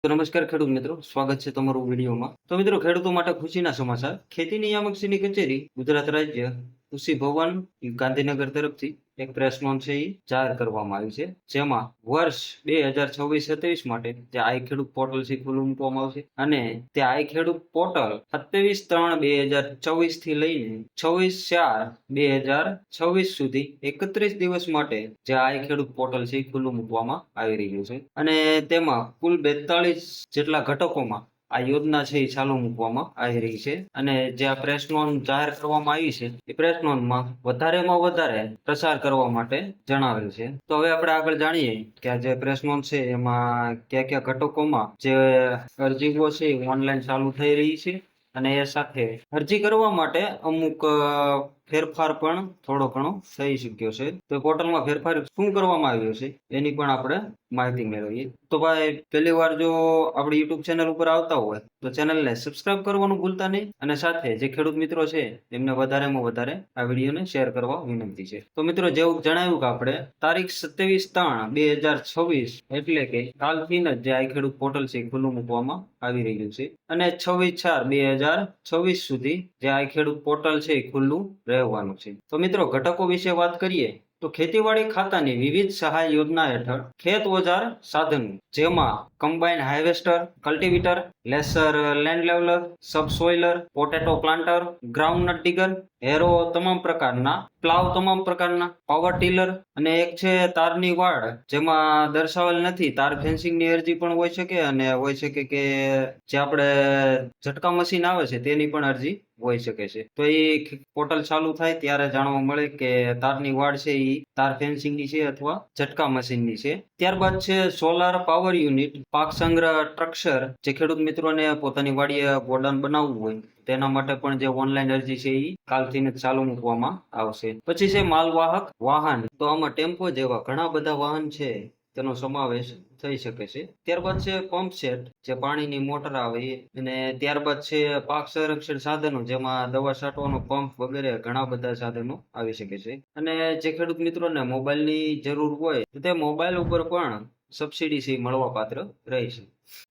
તો નમસ્કાર ખેડૂત મિત્રો, સ્વાગત છે તમારું વિડીયોમાં. તો મિત્રો, ખેડૂતો માટે ખુશીના સમાચાર. ખેતી નિયામકશ્રીની કચેરી ગુજરાત રાજ્ય કૃષિ ભવન ગાંધીનગર તરફથી એક પ્રેસ નોંધ છે એ જાહેર કરવામાં આવી છે, જેમાં વર્ષ 2026-27 માટે જે આઈ ખેડૂત પોર્ટલ છે ખુલ્લું મૂકવામાં આવશે અને તે આઈ ખેડૂત પોર્ટલ 27/3/2024 થી લઈને 26/4/2026 સુધી 31 દિવસ માટે જે આઈ ખેડૂત પોર્ટલ છે એ ખુલ્લું મૂકવામાં આવી રહ્યું છે અને તેમાં કુલ 42 જેટલા ઘટકોમાં આ યોજના છે એ ચાલુ મૂકવામાં આવી રહી છે. અને જે આ પ્રેસ નોંધ જાહેર કરવામાં આવી છે એ પ્રેસ નોંધમાં વધારેમાં વધારે પ્રસાર કરવા માટે જણાવેલ છે. તો હવે આપણે આગળ જાણીએ કે આ જે પ્રેસ નોંધ છે એમાં કયા કયા ઘટકોમાં જે અરજીઓ છે એ ઓનલાઈન ચાલુ થઈ રહી છે અને એ સાથે અરજી કરવા માટે અમુક ફેરફાર પણ થોડો ઘણો થઈ શક્યો છે. તો પોર્ટલમાં ફેરફાર શું કરવામાં આવ્યો છે એની પણ આપણે માહિતી મેળવીએ. તો ભાઈ, પહેલી વાર જો આપણી યુટ્યુબ ચેનલ ઉપર આવતા હોય તો ચેનલને સબસ્ક્રાઇબ કરવાનું ભૂલતા નહીં અને સાથે જે ખેડૂત મિત્રો છે એમને વધારેમાં વધારે આ વિડીયોને શેર કરવા વિનંતી છે. તો મિત્રો, જેવું જણાવ્યું કે આપણે તારીખ 27/3/2026 એટલે કે કાલથી જ જે આ ખેડૂત પોર્ટલ છે ખુલ્લું મૂકવામાં આવી રહ્યું છે અને 26/4/2026 સુધી જે આ ખેડૂત પોર્ટલ છે એ ખુલ્લું રહેવાનું છે. તો મિત્રો, ઘટકો વિશે વાત કરીએ તો ખેતીવાડી ખાતાની વિવિધ સહાય યોજના હેઠળ ખેત ઓજાર સાધનો, જેમાં combine harvester, cultivator, laser land leveler, subsoiler, potato planter, groundnut digger, harrow તમામ પ્રકારના, પ્લાવ તમામ પ્રકારના, પાવર ટીલર અને એક છે તારની વાડ, જેમાં દર્શાવેલ નથી. તાર ફેન્સિંગની અરજી પણ હોઈ શકે અને હોઈ શકે કે જે આપણે ઝટકા મશીન આવે છે તેની પણ અરજી હોઈ શકે છે. તો એ પોર્ટલ ચાલુ થાય ત્યારે જાણવા મળે કે તારની વાડ છે એ તાર ફેન્સિંગની છે અથવા ઝટકા મશીનની છે. ત્યારબાદ છે સોલાર પાવર યુનિટ, પાક સંગ્રહ સ્ટ્રક્ચર, જે ખેડૂત મિત્રોને પોતાની વાડીએ ગોડાઉન બનાવવું હોય તેના માટે પણ જે ઓનલાઈન અરજી છે એ કાલથી જ ચાલુ મૂકવામાં આવશે. પછી છે માલવાહક વાહન, તો આમાં ટેમ્પો જેવા ઘણા બધા વાહન છે તેનો સમાવેશ થઈ શકે છે. ત્યારબાદ છે પંપ સેટ, જે પાણીની મોટર આવે એ, અને ત્યારબાદ છે પાક સંરક્ષણ સાધનો, જેમાં દવા છાંટવાનો પંપ વગેરે ઘણા બધા સાધનો આવી શકે છે. અને જે ખેડૂત મિત્રોને મોબાઈલની જરૂર હોય તો તે મોબાઈલ ઉપર પણ સબસિડી થી મળવા પાત્ર રહેશે.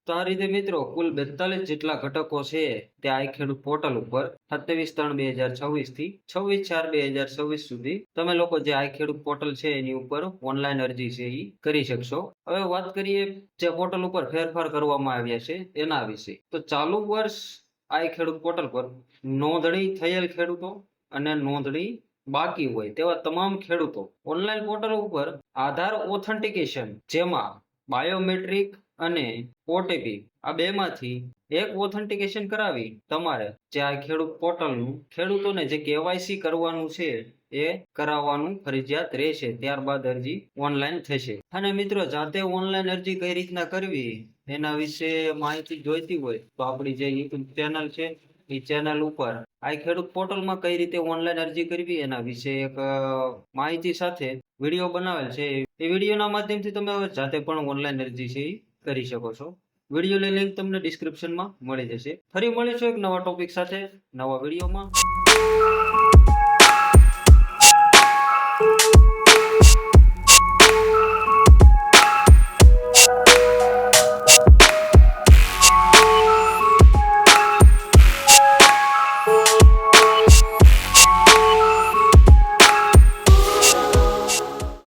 તો આ રીતે મિત્રો, કુલ 42 જેટલા ઘટકો છે તે આ ખેડૂત પોર્ટલ ઉપર 27/3/2026 થી 26/4/2026 સુધી તમે લોકો જે આ ખેડૂત પોર્ટલ છે એની ઉપર ઓનલાઈન અરજી છે એ કરી શકશો. હવે વાત કરીએ જે પોર્ટલ ઉપર ફેરફાર કરવામાં આવ્યા છે એના વિશે. તો ચાલુ વર્ષ આ ખેડૂત પોર્ટલ પર નોંધણી થયેલ ખેડૂતો અને નોંધણી બાકી હોય તેવા તમામ ખેડૂતો ઓનલાઈન પોર્ટલ ઉપર આધાર ઓથેન્ટિકેશન, જેમાં બાયોમેટ્રિક અને ઓટીપી આ બેમાંથી એક ઓથેન્ટિકેશન કરાવી તમારે જે આ ખેડૂત પોર્ટલનું ખેડૂતોને જે કેવાયસી કરવાનું છે એ કરાવવાનું ફરજિયાત રહેશે. ત્યારબાદ અરજી ઓનલાઈન થશે. અને મિત્રો, જાતે ઓનલાઈન અરજી કઈ રીતના કરવી એના વિશે માહિતી જોઈતી હોય તો આપણી જે યુટ્યુબ ચેનલ છે એ ચેનલ ઉપર આ ખેડૂત પોર્ટલમાં કઈ રીતે ઓનલાઈન અરજી કરવી એના વિશે એક માહિતી સાથે વિડીયો બનાવેલ છે. એ વિડીયોના માધ્યમથી તમે જાતે પણ ઓનલાઈન અરજી છે કરી શકો છો. વિડીયોની લિંક તમને ડિસ્ક્રિપ્શનમાં મળી જશે. ફરી મળીશું એક નવા ટોપિક સાથે નવા વિડીયોમાં.